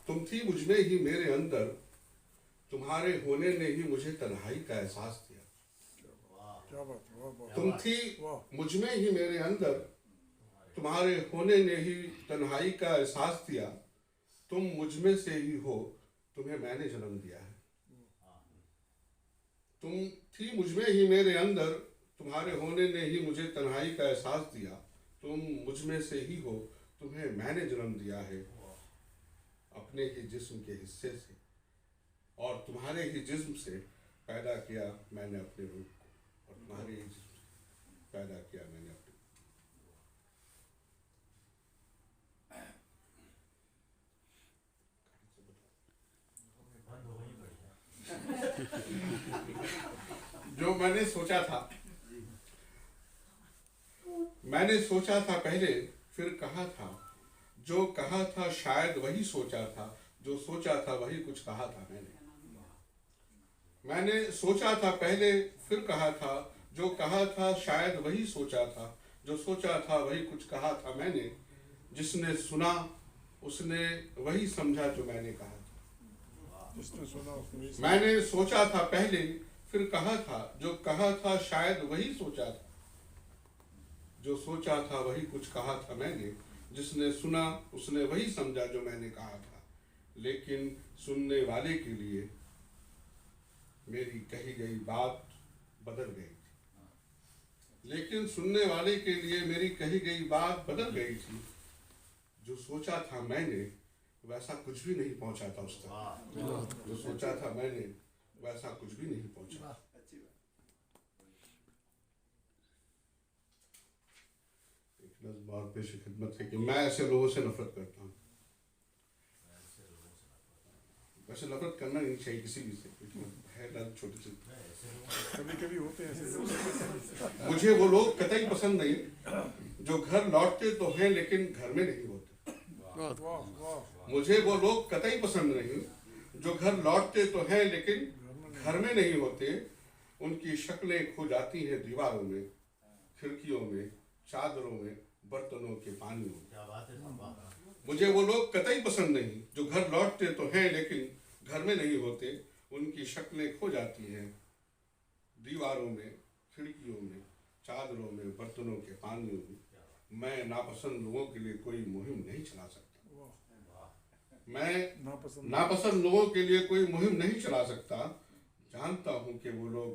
तुम थी मुझमें ही मेरे अंदर, तुम्हारे होने ने ही मुझे तन्हाई का एहसास दिया। क्या बात है, वाह वाह। तुम थी मुझमें ही मेरे अंदर, तुम्हारे होने ने ही तन्हाई का एहसास दिया। तुम मुझमें से ही हो, तुम्हें मैंने जन्म दिया है। तुम थी मुझमें ही मेरे अंदर, तुम्हारे होने ने ही मुझे तन्हाई का एहसास दिया। तुम मुझमें से ही हो, तुम्हें मैंने जन्म दिया है अपने ही जिस्म के हिस्से से, और तुम्हारे ही जिस्म से पैदा किया मैंने अपने रूप को, और तुम्हारे ही जिस्म से पैदा किया मैंने अपने। जो मैंने सोचा था पहले, फिर कहा था, जो कहा था शायद वही सोचा था, जो सोचा था वही कुछ कहा था मैंने सोचा था पहले, फिर कहा था, जो कहा था शायद वही सोचा था, जो सोचा था वही कुछ कहा था मैंने। जिसने सुना उसने वही समझा जो मैंने कहा था। जिसने सुना उसने मैंने सोचा था पहले, फिर कहा था, जो कहा था शायद वही सोचा था, जो सोचा था वही कुछ कहा था मैंने। जिसने सुना उसने वही समझा जो मैंने कहा था। लेकिन सुनने वाले के लिए मेरी कही गई बात बदल गई थी। लेकिन सुनने वाले के लिए मेरी कही गई बात बदल गई थी। जो सोचा था मैंने वैसा कुछ भी नहीं पहुंचा था उस तक। जो सोचा था मैंने वैसा कुछ भी नहीं पहुंचा। बहुत पेश खिदमत है कि मैं ऐसे लोगों से नफरत करता हूँ। वैसे नफरत करना नहीं चाहिए किसी भी से, है छोटे से। कभी कभी होते हैं ऐसे लोग। मुझे वो लोग कतई पसंद नहीं जो घर लौटते तो हैं लेकिन घर में नहीं होते। वाह वाह। मुझे वो लोग कतई पसंद नहीं जो घर लौटते तो हैं लेकिन घर में नहीं होते। उनकी शक्लें खो जाती हैं दीवारों में, खिड़कियों में, चादरों में, बर्तनों के पानियों में। मुझे वो लोग कतई पसंद नहीं जो घर लौटते तो हैं लेकिन घर में नहीं होते। उनकी शक्लें खो जाती हैं दीवारों में, खिड़कियों में, चादरों में, बर्तनों के पानियों में। मैं नापसंद लोगों के लिए कोई मुहिम नहीं चला सकता। मैं नापसंद लोगों के लिए कोई मुहिम नहीं चला सकता। जानता हूं कि वो लोग